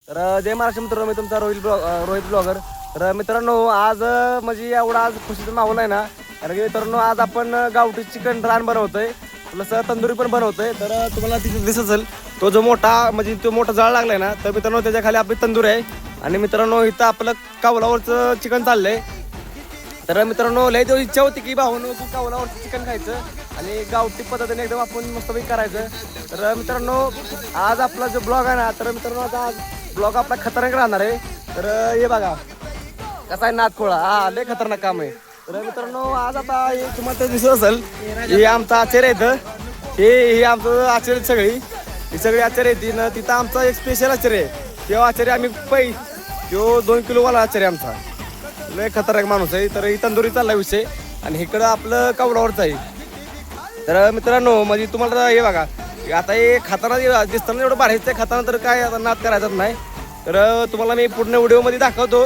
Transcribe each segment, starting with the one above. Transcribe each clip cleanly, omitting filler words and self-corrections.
तर जय महाराष्ट्र मित्रांनो, मी तुमचा रोहित ब्लॉगर. तर मित्रांनो आज म्हणजे एवढा आज खुशीचा माहोल आहे ना, कारण की मित्रांनो आज आपण गावठी चिकन रान बनवतोय प्लस तंदुरी पण बनवतोय. तर तुम्हाला तिथे दिसत असेल तो जो मोठा म्हणजे तो मोठा जाळ लागलाय ना, तर मित्रांनो त्याच्या खाली आपली तंदूरी आहे. आणि मित्रांनो इथं आपलं कावलावरचं चिकन चाललंय. तर मित्रांनो लय दिवस इच्छा होती की भाऊनो कावलावरचं चिकन खायचं आणि गावठी पद्धतीने एकदम आपण मस्तपैकी करायचं. तर मित्रांनो आज आपला जो ब्लॉग आहे ना, तर मित्रांनो आता आज ब्लॉग आपला खतरनाक राहणार आहे. तर हे बघा कसा आहे नादखोळा, हा लय खतरनाक काम आहे. तर मित्रांनो आज आता हे तुम्हाला दिसत असेल, हे आमचं आचार्य आहे. हे आमचं आचार्य सगळी ही सगळी आचार्य येते ना. तिथं आमचा एक स्पेशल आचार्य आहे. तेव्हा आचार्य आम्ही तो 2 किलोवाला आचार्य आमचा लय खतरनाक माणूस आहे. तर ही तंदुरी चालला विषय आणि इकडं आपलं कावलावरचं आहे. तर मित्रांनो म्हणजे तुम्हाला हे बघा आता हे खाताना दिसताना एवढं बाहेरचं आहे, खाताना तर काय आता नाद करायचाच नाही. तर तुम्हाला मी पूर्ण व्हिडिओमध्ये दाखवतो.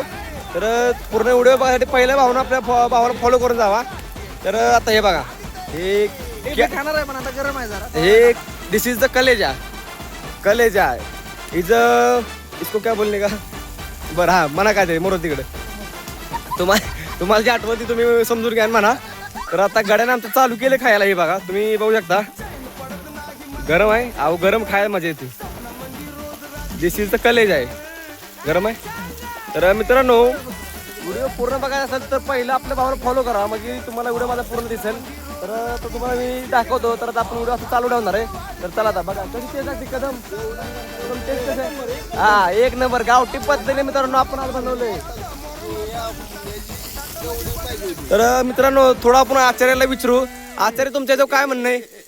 तर पूर्ण व्हिडिओ बघायसाठी पहिल्या भावानं आपल्या भावाला फॉलो करून जावा. तर आता हे बघा हे खाणार आहे पण आता गरम आहे जरा. हे दिस इज द कलेजा इज इसको क्या बोलणे का बरं, हा म्हणा काय ते मोर तिकडे तुम्हाला जी आठवती तुम्ही समजून घ्या म्हणा. तर आता गाड्याने आमचं चालू केलं खायला. हे बघा तुम्ही बघू शकता गरम आहे. अहो गरम खायला मजा येते. दिस इज द कलेजा आहे, गरम आहे. तर मित्रांनो व्हिडिओ पूर्ण बघायला असेल तर पहिलं आपल्या भावाला फॉलो करा, म्हणजे तुम्हाला व्हिडिओ माझा पूर्ण दिसेल. तर तो तुम्हाला मी दाखवतो. तर आता आपण व्हिडिओ असं चालू ठेवणार आहे. तर चला आता बघा कशी टेस्ट लागते कदम टेस्ट कसं आहे. हा एक नंबर गावठी पद्धतीने मित्रांनो आपण आज बनवलंय. तर मित्रांनो थोडं आपण आचार्याला विचारू. आचार्य तुमच्या इथं काय म्हणणं आहे?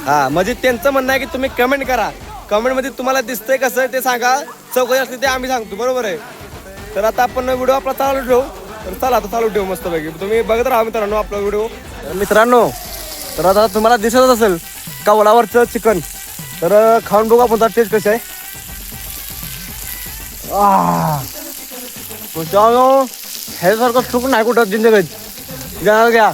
हा म्हणजे त्यांचं म्हणणं आहे की तुम्ही कमेंट करा. कमेंट मध्ये तुम्हाला दिसतंय कसं ते सांगा. चौकशी असते ते आम्ही सांगतो, बरोबर आहे. तर आता आपण व्हिडिओ आपला चालू ठेवू. तर चला आता चालू ठेवू मस्तपैकी. तुम्ही बघत राहा मित्रांनो आपला व्हिडिओ. मित्रांनो तर आता तुम्हाला दिसत असेल कावलावरचं चिकन. तर खाऊन बघू आपण टेस्ट कशी आहे. ह्यासारखं सुख नाही कुठं जिंदगीत जाणार घ्या.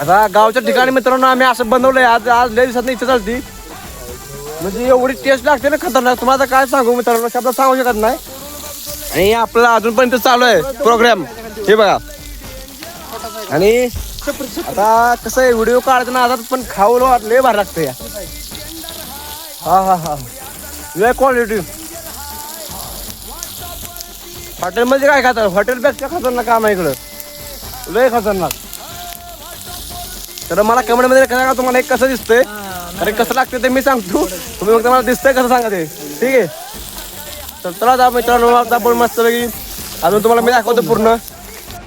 आता गावच्या ठिकाणी मित्रांनो आम्ही असं बनवलंय. आज लय दिवसात इच्छा चालती, म्हणजे एवढी टेस्ट लागते ना खतरनाक. तुम्हाला काय सांगू मित्रांनो, शब्द सांगू शकत नाही. आणि आपला अजूनपर्यंत चालू आहे प्रोग्राम, हे बघा. आणि आता कसं आहे व्हिडिओ काढताना ना आता पण खावलं वाटलं भारी लागतं या. हा लय क्वालिटी. हॉटेलमध्ये काय खातात, हॉटेलपेक्षा खतरनाक काम आहे इकडं, लय खतरनाक. तर मला कमेंटमध्ये सांगा तुम्हाला एक कसं दिसतंय, अरे कसं लागतं ते मी सांगतो. तुम्ही फक्त मला दिसतंय कसं सांगा ते, ठीक आहे. तर चला आता मित्रांनो आता आपण मस्तपैकी अजून तुम्हाला मी दाखवतो पूर्ण.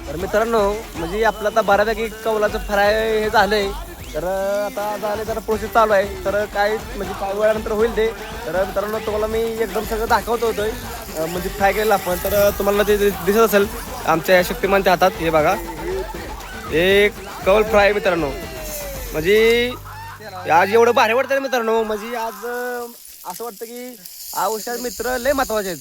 तर मित्रांनो म्हणजे आपलं आता बऱ्यापैकी कौलाचं फ्राय हे झालंय. तर आता झाले तर प्रोसेस चालू आहे. तर काय म्हणजे काही वेळानंतर होईल ते. तर मित्रांनो तुम्हाला मी एकदम सगळं दाखवतो होतोय म्हणजे फ्राय केलेलं आपण. तर तुम्हाला ते दिसत असेल आमच्या शक्तिमानच्या हातात. हे बघा एक कौल फ्राय मित्रांनो. म्हणजे आज एवढं भारी वाटतं मित्रांनो. म्हणजे आज असं वाटतं की आयुष्यात मित्र लय महत्वाचे आहेत.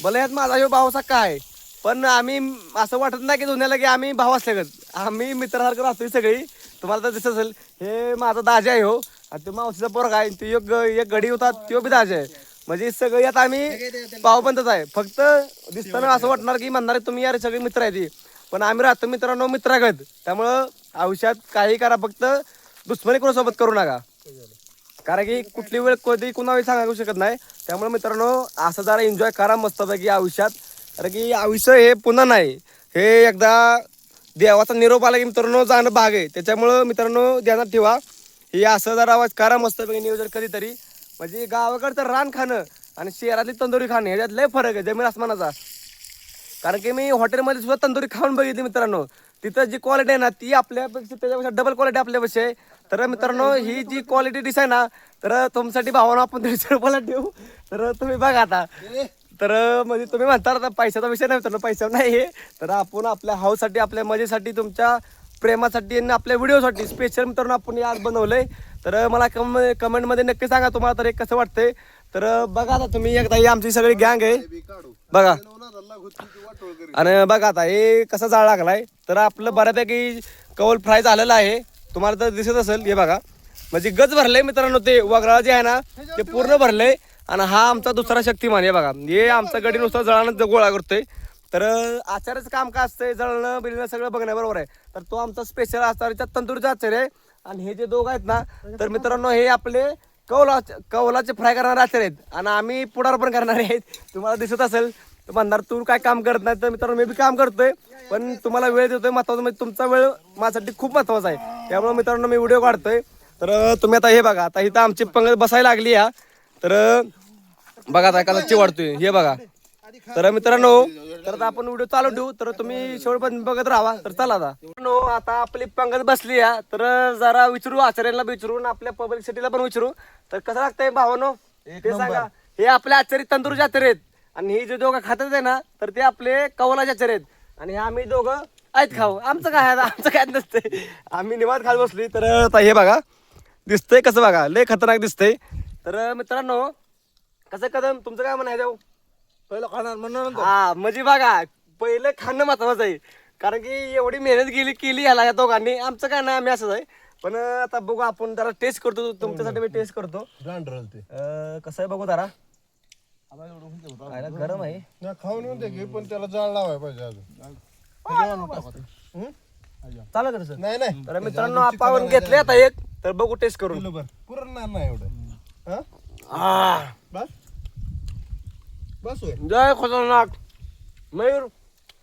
भले यात माझा ह्यो भाऊ काय, पण आम्ही असं वाटत नाही की दुनियाला की आम्ही भाऊ असल्यागत. आम्ही मित्रासारखं राहतोय सगळी. तुम्हाला तर दिसत असेल हे माझा दाजा आहे हो, आणि तो मावशीचा पोरगा आहे. तो एक गडी होता तो बी दाजा आहे. म्हणजे सगळं यात आम्ही भाऊबंदच आहे. फक्त दिसताना असं वाटणार की म्हणणार तुम्ही यार सगळे मित्र आहे ती, पण आम्ही राहतो मित्रांनो मित्रागत. त्यामुळं आयुष्यात काही करा, फक्त दुश्मनी कोणासोबत करू नका, कारण की कुठली वेळ कधी कुणाला सांगू शकत नाही. त्यामुळे मित्रांनो असं जरा एन्जॉय करा मस्तपैकी आयुष्यात, कारण की आयुष्य हे पुन्हा नाही. हे एकदा देवाचा निरोप आला की मित्रांनो जाणं भाग आहे. त्याच्यामुळं मित्रांनो ध्यानात ठेवा. हे असं जरा आवाज करा मस्तपैकी नियोजन कधीतरी. म्हणजे गावाकडचं रान खाणं आणि शहरातली तंदुरी खाणं ह्याच्यात लय फरक आहे, जमीन आसमानाचा. कारण की मी हॉटेलमध्ये सुद्धा तंदुरी खाऊन बघितली मित्रांनो. तिथं जी क्वालिटी आहे ना ती आपल्यापेक्षा त्याच्यापेक्षा डबल क्वालिटी आपल्यापेक्षा आहे. तर मित्रांनो ही जी क्वालिटी डिश आहे ना, तर तुमच्यासाठी भावानं आपण 150 रुपयाला ठेवू. तर तुम्ही बघा आता. तर म्हणजे तुम्ही म्हणता आता पैशाचा विषय नाही मित्रांनो, पैसा नाही हे. तर आपण आपल्या हाऊससाठी, आपल्या मजेसाठी, तुमच्या प्रेमासाठी आणि आपल्या व्हिडिओसाठी स्पेशल मित्रांनो आपण आज बनवलंय. तर मला कमेंटमध्ये नक्की सांगा तुम्हाला तर एक कसं वाटतंय. तर बघा आता तुम्ही एकदा ही आमची सगळी गँग आहे बघा. आणि बघा आता हे कसा जाळ लागलाय. तर आपलं बऱ्यापैकी कौल फ्राय झालेला आहे. तुम्हाला तर दिसत असेल हे बघा म्हणजे गज भरलंय मित्रांनो ते वगळा जे आहे ना ते पूर्ण भरलंय आणि हा आमचा दुसरा शक्तिमान हे बघा हे आमचा गडी नुसतं जळानं गोळा करतोय तर आचार्याचं काम काय असतंय जळणं बिळणं सगळं बघण्याबरोबर आहे तर तो आमचा स्पेशल आचार्याचा तंदुरीचा आचार्य आहे आणि हे जे दोघं आहेत ना तर मित्रांनो हे आपले कौलाचे फ्राय करणारे आचार्य आहेत आणि आम्ही पुढार पण करणारे आहेत तुम्हाला दिसत असेल तर म्हणणार तू काय काम करत नाही तर मित्रांनो मी बी काम करतोय पण तुम्हाला वेळ देतोय महत्वाचं म्हणजे तुमचा वेळ माझ्यासाठी खूप महत्वाचा आहे त्यामुळे मित्रांनो मी व्हिडिओ काढतोय तर तुम्ही आता हे बघा आता इथं आमची पंगत बसायला लागली या तर बघा आता एखादा चिवडतोय हे बघा तर मित्रांनो तर आता आपण व्हिडिओ चालू ठेवू तर तुम्ही शेवटपर्यंत बघत राहा तर चला आता मित्रांनो आता आपली पंगत बसली या तर जरा विचारू आचार्यांना विचारून आपल्या पब्लिक सिटीला पण विचारू तर कसं लागतंय भावानो ते सांगा हे आपले आचार्य तंदुरीचे आचार्य आहेत आणि हे जे दोघं खातात आहे ना तर ते आपले कौलाचे आचार्य आहेत आणि आम्ही दोघं आहेत खाऊ आमचं काय आहे आमचं काय नसतंय आम्ही निवांत खात बसली तर आता हे बघा दिसतंय कसं बघा लय खतरनाक दिसतंय तर मित्रांनो कसं कदम तुमचं काय म्हणायचं पहिलं खाणार म्हणून हा म्हणजे बघा पहिलं खाणं महत्वाचं आहे कारण की एवढी मेहनत केली ह्याला या दोघांनी आमचं काय नाही आम्ही असंच आहे पण आता बघू आपण जरा टेस्ट करतो तुमच्यासाठी मी टेस्ट करतो कसं आहे बघू जरा खायला गरम आहे खाऊन येऊन दे पण त्याला जाळ लावाय पाहिजे अजून चालेल का तसं नाही नाही तर मित्रांनो आपण घेतले आता एक तर बघू टेस्ट करून पुरणार नाही एवढं बस बस होय जय खतरनाक मयूर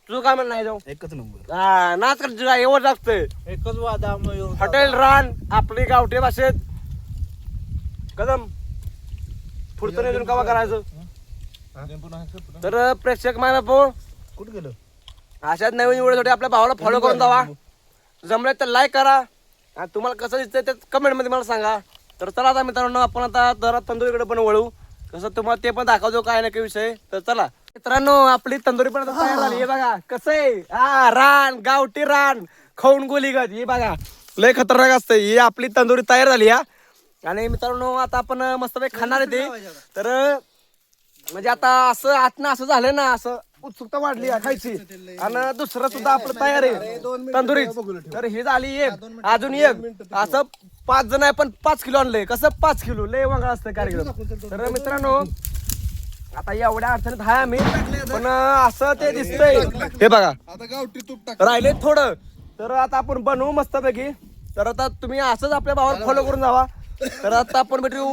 तुझं काय म्हणणं आहे जाऊ एकच नंबर हा नाच कर तुझा एवढं लागतंय एकच वादा हॉटेल रान आपली गावठी भाषेत कदम पुढचं नियोजन कवा करायचं तर प्रेक्षक माय बापू कुठं गेलं अशाच नवीन व्हिडिओसाठी आपल्या भावाला फॉलो करून जावा जमले तर लाईक करा आणि तुम्हाला कसं दिसतंय ते कमेंट मध्ये मला सांगा तर चला आता मित्रांनो आपण आता जरा तंदुरीकडे पण वळू कसं तुम्हाला ते पण दाखवतो काय नाही विषय तर चला मित्रांनो आपली तंदुरी पण आता तयार झाली हे बघा कसं आहे हा रान गावठी रान खाऊन गोलीगत हे बघा लय खतरनाक असतं ही आपली तंदुरी तयार झाली हा आणि मित्रांनो आता आपण मस्तपैकी खाणार आहे ते तर म्हणजे आता असं आतनं असं झालं ना असं उत्सुकता वाढली खायची आणि दुसरं सुद्धा आपलं तयार आहे तंदुरी तर ही झाली एक अजून एक असं 5 जण आहे पण 5 किलो आणलंय कसं 5 किलो लय वांगळा असतं कार्यक्रम तर मित्रांनो आता एवढ्या अडचणीत आहे आम्ही पण असं ते दिसतंय हे बघा आता गावठी तूप राहिले थोडं तर आता आपण बनवू मस्तपैकी तर आता तुम्ही असंच आपल्या भावाला फॉलो करून जावा तर आता आपण भेटू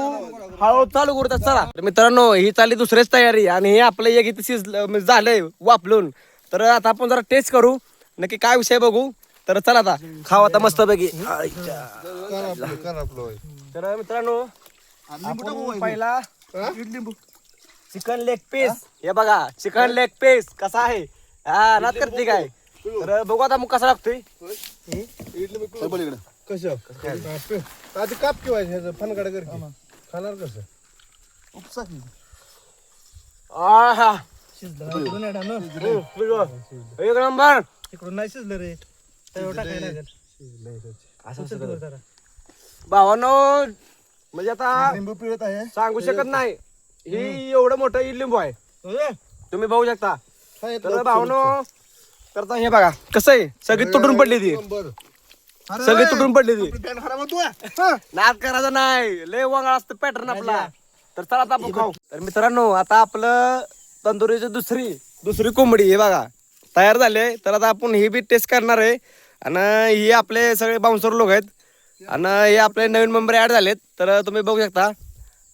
हळूहळू चालू करू चला तर मित्रांनो ही चालली दुसरीच तयारी आणि हे आपलं एक इथे शिजलं झालंय वापलून तर आता आपण जरा टेस्ट करू नक्की काय विषय बघू तर चला आता खाऊ आता मस्तपैकी तर मित्रांनो आपण पहिला चिकन लेग पीस हे बघा चिकन लेग पीस कसा आहे हा नाच करते काय तर बघू आता मग कसा लागतोय कसं आधी काप किंवा ह्याचं फनकडे कर की. खाणार कसं आहा शिजलं एक नंबर तिकडून नाही शिजलं रे टाकायला लागेल भावानो म्हणजे आता लिंबू पिळत आहे सांगू शकत नाही ही एवढं मोठं लिंबू आहे तुम्ही बघू शकता तर भावानो करता हे बघा कसं आहे सगळी तुटून पडली ती सगळी तुटून पडली ती नाद करायचं नाही लय वांगळा असतं पॅटर्न आपला तर चला आता आपण खाऊ तर मित्रांनो आता आपलं तंदुरीची दुसरी कोंबडी हे बघा तयार झाले तर आता आपण ही बी टेस्ट करणार आहे आणि ही आपले सगळे बाउन्सर लोक आहेत आणि हे आपले नवीन मेंबर ऍड झालेत तर तुम्ही बघू शकता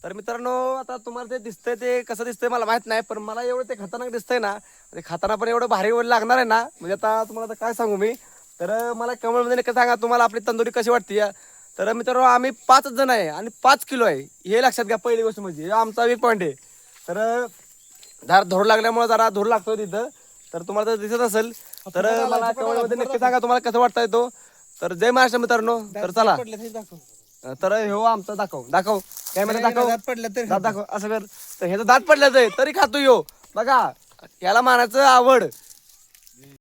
तर मित्रांनो आता तुम्हाला ते दिसतंय ते कसं दिसतंय मला माहित नाही पण मला एवढं ते खतरनाक दिसतंय ना ते खाताना पण एवढं भारी लागणार आहे ना म्हणजे आता तुम्हाला आता काय सांगू मी तर मला कमेंटमध्ये नक्की सांगा तुम्हाला आपली तंदुरी कशी वाटते तर मित्रांनो आम्ही 5 जण आहे आणि 5 किलो आहे हे लक्षात घ्या पहिली गोष्ट म्हणजे आमचा वीक पॉईंट आहे तर जरा धूर लागल्यामुळे जरा धूर लागतोय तिथं तर तुम्हाला तर दिसत असेल तर मला कमेंटमध्ये नक्की सांगा तुम्हाला कसं वाटतंय तो तर जय महाराष्ट्र मित्रांनो तर चला तर हो आमचा दाखव कॅमेरा दाखव दात दाखव असं कर तर ह्याचं दात पडल्याचं आहे तरी खातो यो बघा याला मानायचं आवड